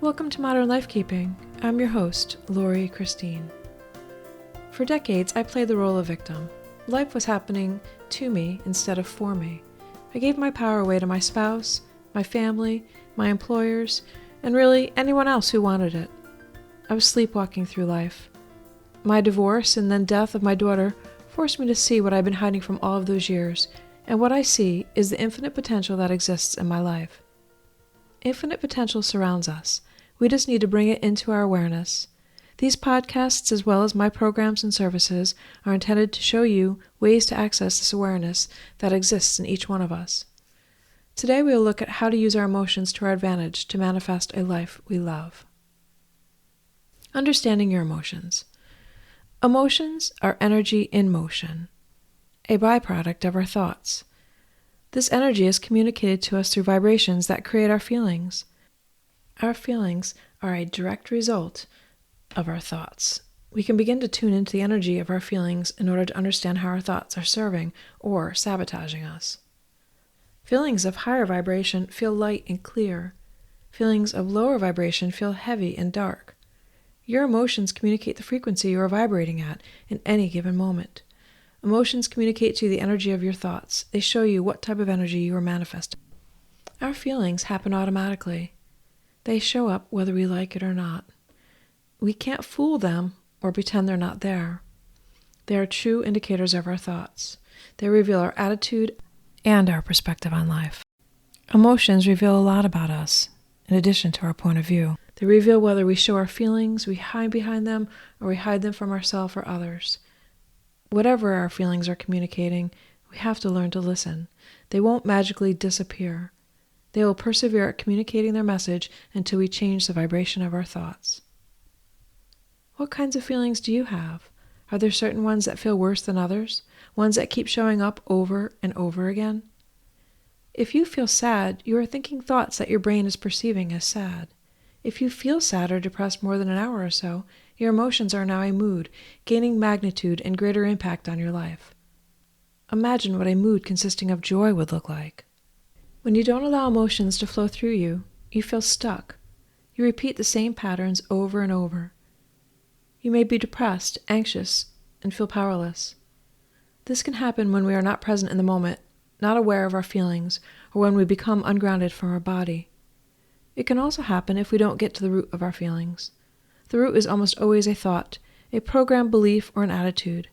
Welcome to Modern Lifekeeping. I'm your host, Lori Christine. For decades, I played the role of victim. Life was happening to me instead of for me. I gave my power away to my spouse, my family, my employers, and really anyone else who wanted it. I was sleepwalking through life. My divorce and then death of my daughter forced me to see what I've been hiding from all of those years, and what I see is the infinite potential that exists in my life. Infinite potential surrounds us. We just need to bring it into our awareness. These podcasts, as well as my programs and services, are intended to show you ways to access this awareness that exists in each one of us. Today we will look at how to use our emotions to our advantage to manifest a life we love. Understanding your emotions. Emotions are energy in motion, a byproduct of our thoughts. This energy is communicated to us through vibrations that create our feelings. Our feelings are a direct result of our thoughts. We can begin to tune into the energy of our feelings in order to understand how our thoughts are serving or sabotaging us. Feelings of higher vibration feel light and clear. Feelings of lower vibration feel heavy and dark. Your emotions communicate the frequency you are vibrating at in any given moment. Emotions communicate to you the energy of your thoughts. They show you what type of energy you are manifesting. Our feelings happen automatically. They show up whether we like it or not. We can't fool them or pretend they're not there. They are true indicators of our thoughts. They reveal our attitude and our perspective on life. Emotions reveal a lot about us, in addition to our point of view. They reveal whether we show our feelings, we hide behind them, or we hide them from ourselves or others. Whatever our feelings are communicating, we have to learn to listen. They won't magically disappear. They will persevere at communicating their message until we change the vibration of our thoughts. What kinds of feelings do you have? Are there certain ones that feel worse than others? Ones that keep showing up over and over again? If you feel sad, you are thinking thoughts that your brain is perceiving as sad. If you feel sad or depressed more than an hour or so, your emotions are now a mood, gaining magnitude and greater impact on your life. Imagine what a mood consisting of joy would look like. When you don't allow emotions to flow through you, you feel stuck. You repeat the same patterns over and over. You may be depressed, anxious, and feel powerless. This can happen when we are not present in the moment, not aware of our feelings, or when we become ungrounded from our body. It can also happen if we don't get to the root of our feelings. The root is almost always a thought, a programmed belief, or an attitude.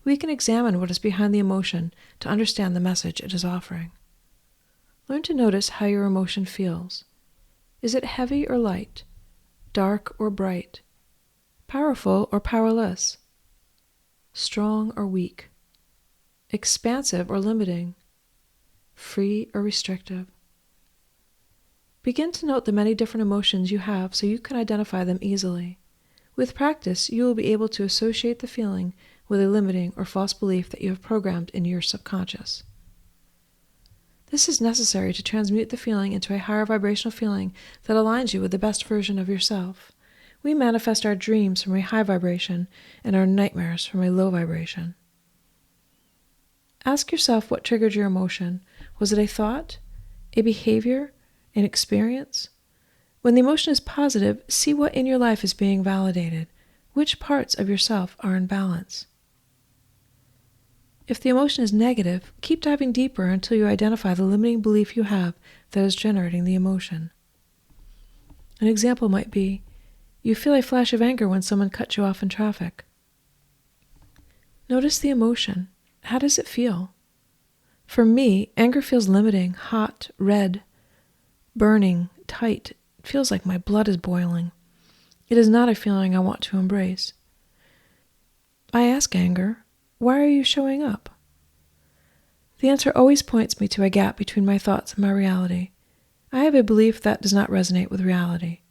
We can examine what is behind the emotion to understand the message it is offering. Learn to notice how your emotion feels. Is it heavy or light? Dark or bright? Powerful or powerless? Strong or weak? Expansive or limiting? Free or restrictive? Begin to note the many different emotions you have so you can identify them easily. With practice, you will be able to associate the feeling with a limiting or false belief that you have programmed in your subconscious. This is necessary to transmute the feeling into a higher vibrational feeling that aligns you with the best version of yourself. We manifest our dreams from a high vibration and our nightmares from a low vibration. Ask yourself what triggered your emotion. Was it a thought, a behavior, an experience? When the emotion is positive, see what in your life is being validated. Which parts of yourself are in balance? If the emotion is negative, keep diving deeper until you identify the limiting belief you have that is generating the emotion. An example might be, you feel a flash of anger when someone cuts you off in traffic. Notice the emotion. How does it feel? For me, anger feels limiting, hot, red, burning, tight. It feels like my blood is boiling. It is not a feeling I want to embrace. I ask anger, why are you showing up? The answer always points me to a gap between my thoughts and my reality. I have a belief that does not resonate with reality.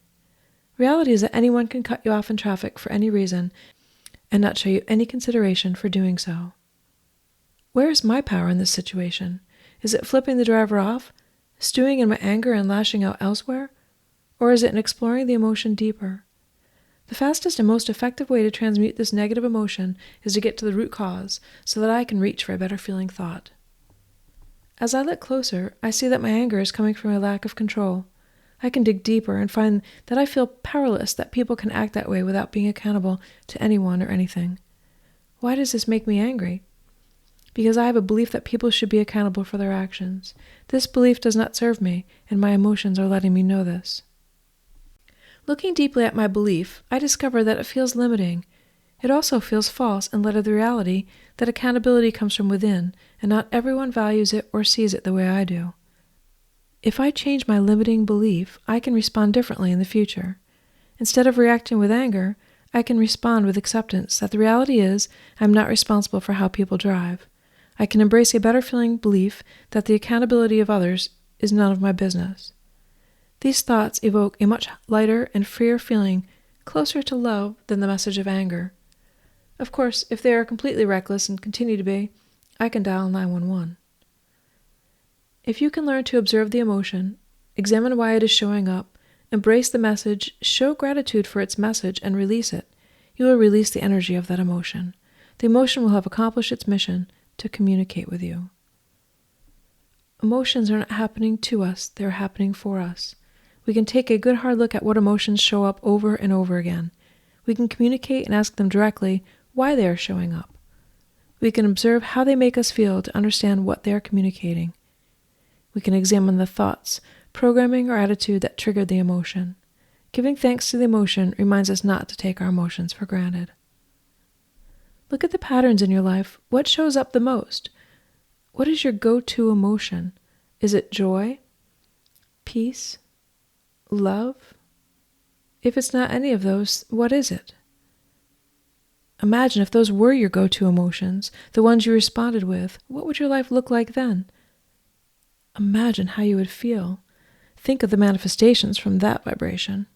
Reality is that anyone can cut you off in traffic for any reason and not show you any consideration for doing so. Where is my power in this situation? Is it flipping the driver off, stewing in my anger and lashing out elsewhere? Or is it in exploring the emotion deeper? The fastest and most effective way to transmute this negative emotion is to get to the root cause so that I can reach for a better feeling thought. As I look closer, I see that my anger is coming from a lack of control. I can dig deeper and find that I feel powerless that people can act that way without being accountable to anyone or anything. Why does this make me angry? Because I have a belief that people should be accountable for their actions. This belief does not serve me, and my emotions are letting me know this. Looking deeply at my belief, I discover that it feels limiting. It also feels false in light of the reality that accountability comes from within, and not everyone values it or sees it the way I do. If I change my limiting belief, I can respond differently in the future. Instead of reacting with anger, I can respond with acceptance that the reality is I'm not responsible for how people drive. I can embrace a better feeling belief that the accountability of others is none of my business. These thoughts evoke a much lighter and freer feeling, closer to love than the message of anger. Of course, if they are completely reckless and continue to be, I can dial 911. If you can learn to observe the emotion, examine why it is showing up, embrace the message, show gratitude for its message, and release it, you will release the energy of that emotion. The emotion will have accomplished its mission to communicate with you. Emotions are not happening to us, they are happening for us. We can take a good hard look at what emotions show up over and over again. We can communicate and ask them directly why they are showing up. We can observe how they make us feel to understand what they are communicating. We can examine the thoughts, programming, or attitude that triggered the emotion. Giving thanks to the emotion reminds us not to take our emotions for granted. Look at the patterns in your life. What shows up the most? What is your go-to emotion? Is it joy? Peace? Love? If it's not any of those, what is it? Imagine if those were your go-to emotions, the ones you responded with, what would your life look like then? Imagine how you would feel. Think of the manifestations from that vibration.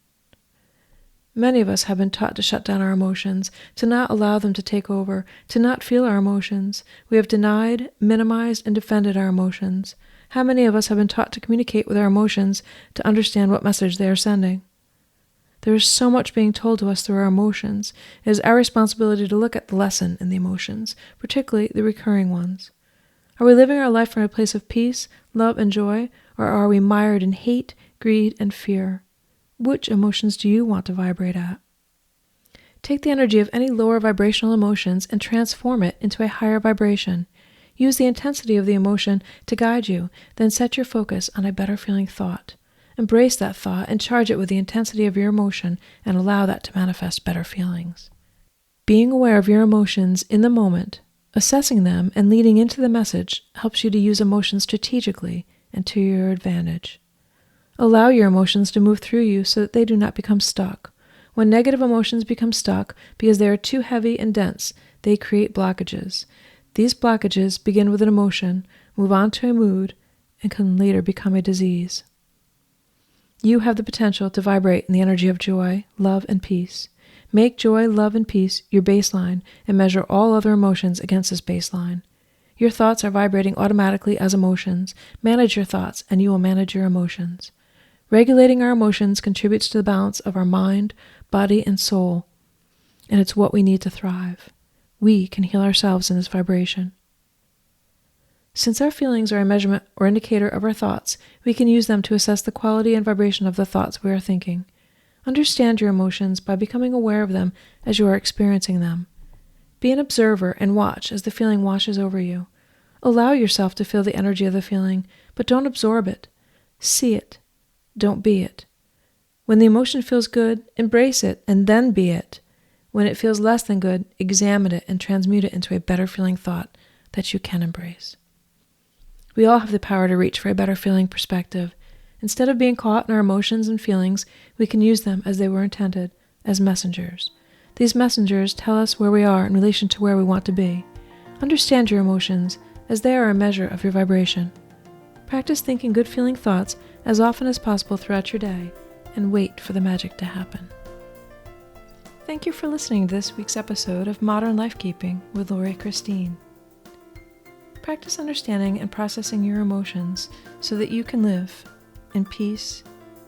Many of us have been taught to shut down our emotions, to not allow them to take over, to not feel our emotions. We have denied, minimized, and defended our emotions. How many of us have been taught to communicate with our emotions to understand what message they are sending? There is so much being told to us through our emotions. It is our responsibility to look at the lesson in the emotions, particularly the recurring ones. Are we living our life from a place of peace, love, and joy, or are we mired in hate, greed, and fear? Which emotions do you want to vibrate at? Take the energy of any lower vibrational emotions and transform it into a higher vibration. Use the intensity of the emotion to guide you, then set your focus on a better feeling thought. Embrace that thought and charge it with the intensity of your emotion and allow that to manifest better feelings. Being aware of your emotions in the moment, assessing them and leading into the message helps you to use emotions strategically and to your advantage. Allow your emotions to move through you so that they do not become stuck. When negative emotions become stuck because they are too heavy and dense, they create blockages. These blockages begin with an emotion, move on to a mood, and can later become a disease. You have the potential to vibrate in the energy of joy, love, and peace. Make joy, love, and peace your baseline and measure all other emotions against this baseline. Your thoughts are vibrating automatically as emotions. Manage your thoughts and you will manage your emotions. Regulating our emotions contributes to the balance of our mind, body, and soul, and it's what we need to thrive. We can heal ourselves in this vibration. Since our feelings are a measurement or indicator of our thoughts, we can use them to assess the quality and vibration of the thoughts we are thinking. Understand your emotions by becoming aware of them as you are experiencing them. Be an observer and watch as the feeling washes over you. Allow yourself to feel the energy of the feeling, but don't absorb it. See it. Don't be it. When the emotion feels good, embrace it and then be it. When it feels less than good, examine it and transmute it into a better feeling thought that you can embrace. We all have the power to reach for a better feeling perspective. Instead of being caught in our emotions and feelings, we can use them as they were intended, as messengers. These messengers tell us where we are in relation to where we want to be. Understand your emotions, as they are a measure of your vibration. Practice thinking good feeling thoughts as often as possible throughout your day, and wait for the magic to happen. Thank you for listening to this week's episode of Modern Lifekeeping with Lori Christine. Practice understanding and processing your emotions so that you can live in peace,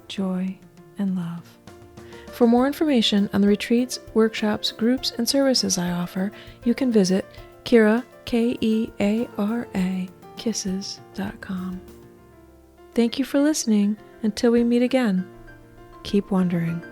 joy, and love. For more information on the retreats, workshops, groups, and services I offer, you can visit Keara, Keara, Kisses.com. Thank you for listening. Until we meet again, keep wondering.